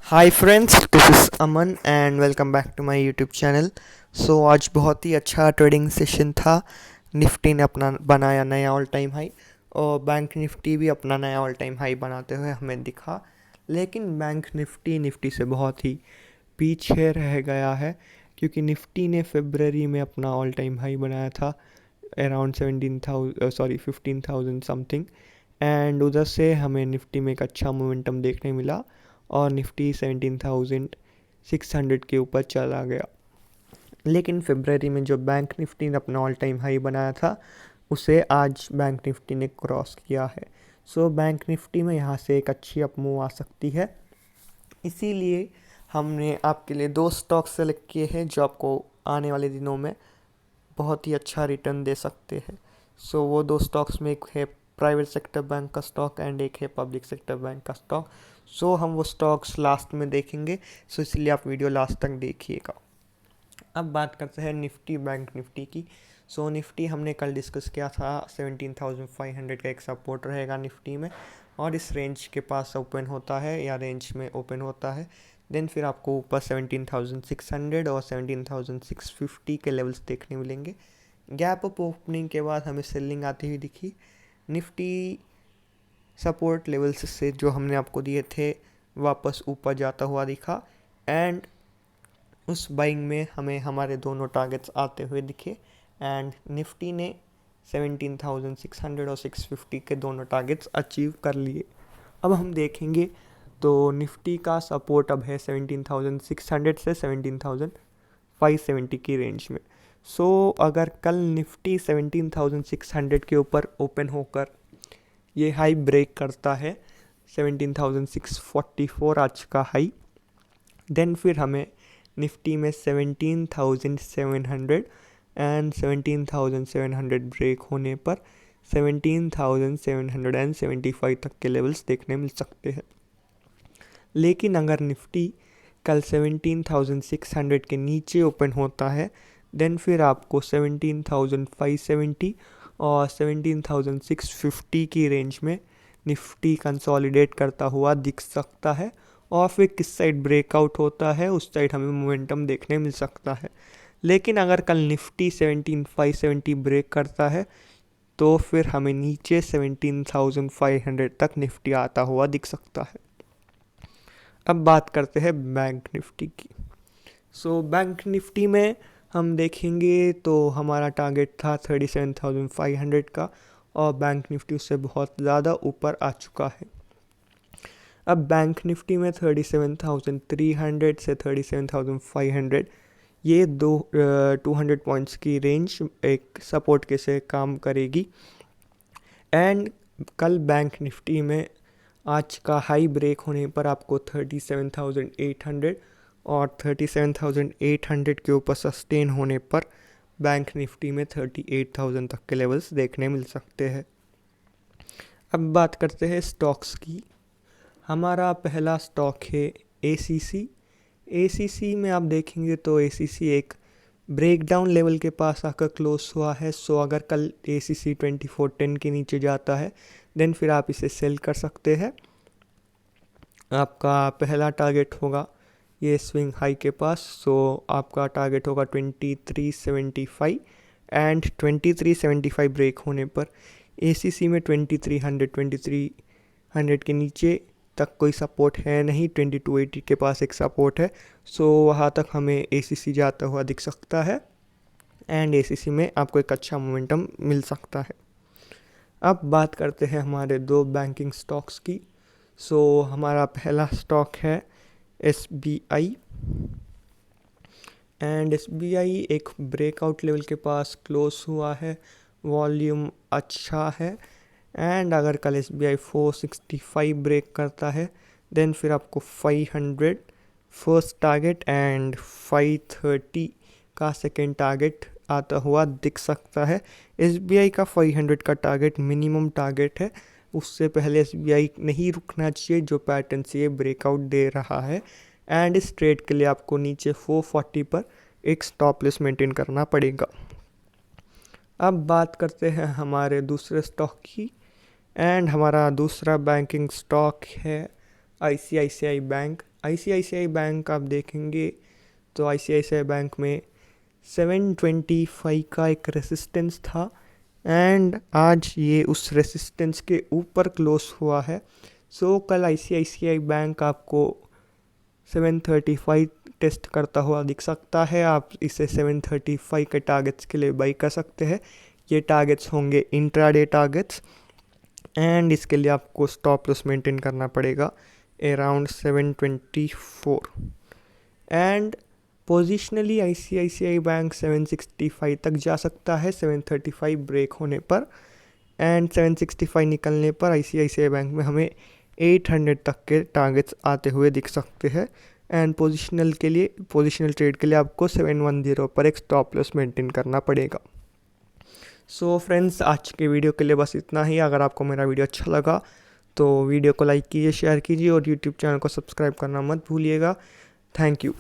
Hi friends, this is Aman and welcome back to my YouTube channel. आज बहुत ही अच्छा trading session था। Nifty ने अपना बनाया नया ऑल टाइम हाई और बैंक निफ्टी भी अपना नया ऑल टाइम हाई बनाते हुए हमें दिखा। लेकिन बैंक निफ्टी से बहुत ही पीछे रह गया है, क्योंकि निफ्टी ने फरवरी में अपना ऑल टाइम हाई बनाया था अराउंड 15,000 समथिंग। एंड उधर से हमें निफ्टी में एक अच्छा मोमेंटम देखने मिला और निफ्टी 17,600 के ऊपर चला गया। लेकिन फरवरी में जो बैंक निफ्टी ने अपना ऑल टाइम हाई बनाया था, उसे आज बैंक निफ्टी ने क्रॉस किया है। बैंक निफ्टी में यहाँ से एक अच्छी अप मूव आ सकती है। इसीलिए हमने आपके लिए दो स्टॉक सेलेक्ट किए हैं जो आपको आने वाले दिनों में बहुत ही अच्छा रिटर्न दे सकते हैं। वो दो स्टॉक्स में एक है प्राइवेट सेक्टर बैंक का स्टॉक एंड एक है पब्लिक सेक्टर बैंक का स्टॉक। हम वो स्टॉक्स लास्ट में देखेंगे, इसलिए आप वीडियो लास्ट तक देखिएगा। अब बात करते हैं निफ्टी बैंक निफ्टी की। निफ्टी हमने कल डिस्कस किया था 17,500 का एक सपोर्ट रहेगा निफ्टी में, और इस रेंज के पास ओपन होता है या रेंज में ओपन होता है, देन फिर आपको ऊपर 17,600 और 17,650 के लेवल्स देखने मिलेंगे। गैप अप ओपनिंग के बाद हमें सेलिंग आती हुई दिखी। निफ्टी सपोर्ट लेवल्स से जो हमने आपको दिए थे वापस ऊपर जाता हुआ दिखा, एंड उस बाइंग में हमें हमारे दोनों टारगेट्स आते हुए दिखे। एंड निफ्टी ने 17,600 और 650 के दोनों टारगेट्स अचीव कर लिए। अब हम देखेंगे तो निफ्टी का सपोर्ट अब है 17,600 से 17,570 की रेंज में। अगर कल निफ्टी 17,600 के ऊपर ओपन होकर ये हाई ब्रेक करता है 17,644 आज का हाई, देन फिर हमें निफ्टी में 17,700 एंड 17,700 ब्रेक होने पर 17,775 तक के लेवल्स देखने मिल सकते हैं। लेकिन अगर निफ्टी कल 17,600 के नीचे ओपन होता है, देन फिर आपको 17,570 और 17,650 की रेंज में निफ्टी कंसोलिडेट करता हुआ दिख सकता है, और फिर किस साइड ब्रेकआउट होता है उस साइड हमें मोमेंटम देखने मिल सकता है। लेकिन अगर कल निफ्टी 17,570 ब्रेक करता है, तो फिर हमें नीचे 17,500 तक निफ्टी आता हुआ दिख सकता है। अब बात करते हैं बैंक निफ्टी की। बैंक निफ्टी में हम देखेंगे तो हमारा टारगेट था 37,500 का, और बैंक निफ्टी उससे बहुत ज़्यादा ऊपर आ चुका है। अब बैंक निफ्टी में 37,300 से 37,500 ये 200 पॉइंट्स की रेंज एक सपोर्ट के से काम करेगी। एंड कल बैंक निफ्टी में आज का हाई ब्रेक होने पर आपको 37,800 और 37,800 के ऊपर सस्टेन होने पर बैंक निफ्टी में 38,000 तक के लेवल्स देखने मिल सकते हैं। अब बात करते हैं स्टॉक्स की। हमारा पहला स्टॉक है एसीसी। एसीसी में आप देखेंगे तो एसीसी एक ब्रेकडाउन लेवल के पास आकर क्लोज हुआ है। अगर कल एसीसी 2410 के नीचे जाता है, देन फिर आप इसे सेल कर सकते हैं। आपका पहला टारगेट होगा ये स्विंग हाई के पास। आपका टारगेट होगा 2375, एंड 2375 ब्रेक होने पर एसीसी में 2300 के नीचे तक कोई सपोर्ट है नहीं। 2280 के पास एक सपोर्ट है, वहाँ तक हमें एसीसी जाता हुआ दिख सकता है, एंड एसीसी में आपको एक अच्छा मोमेंटम मिल सकता है। अब बात करते हैं हमारे दो बैंकिंग स्टॉक्स की। हमारा पहला स्टॉक है एसबीआई, एंड एसबीआई एक ब्रेकआउट लेवल के पास क्लोज हुआ है। वॉल्यूम अच्छा है, एंड अगर कल एसबीआई 465 ब्रेक करता है, देन फिर आपको 500 फर्स्ट टारगेट एंड 530 का सेकेंड टारगेट आता हुआ दिख सकता है। एसबीआई का 500 का टारगेट मिनिमम टारगेट है, उससे पहले एसबीआई नहीं रुकना चाहिए जो पैटर्न से ये ब्रेकआउट दे रहा है। एंड इस ट्रेड के लिए आपको नीचे 440 पर एक स्टॉप लॉस मेंटेन करना पड़ेगा। अब बात करते हैं हमारे दूसरे स्टॉक की, एंड हमारा दूसरा बैंकिंग स्टॉक है आईसीआईसीआई बैंक। आईसीआईसीआई बैंक आप देखेंगे तो आईसीआईसीआई बैंक में 725 का एक रेसिस्टेंस था एंड आज ये उस रेसिस्टेंस के ऊपर क्लोज हुआ है। सो कल आईसीआईसीआई बैंक आपको 735 टेस्ट करता हुआ दिख सकता है। आप इसे 735 के टारगेट्स के लिए बाई कर सकते हैं। ये टारगेट्स होंगे इंट्राडे टारगेट्स एंड इसके लिए आपको स्टॉप लॉस मेंटेन करना पड़ेगा around 724 and positionally ICICI bank 765 तक जा सकता है 735 ब्रेक होने पर एंड 765 निकलने पर आईसीआईसीआई बैंक में हमें 800 तक के टारगेट्स आते हुए दिख सकते हैं एंड पोजिशनल ट्रेड के लिए आपको 710 पर एक स्टॉप लॉस मेंटेन करना पड़ेगा। सो फ्रेंड्स, आज के वीडियो के लिए बस इतना ही। अगर आपको मेरा वीडियो अच्छा लगा तो वीडियो को लाइक कीजिए, शेयर कीजिए और यूट्यूब चैनल को सब्सक्राइब करना मत भूलिएगा। Thank you.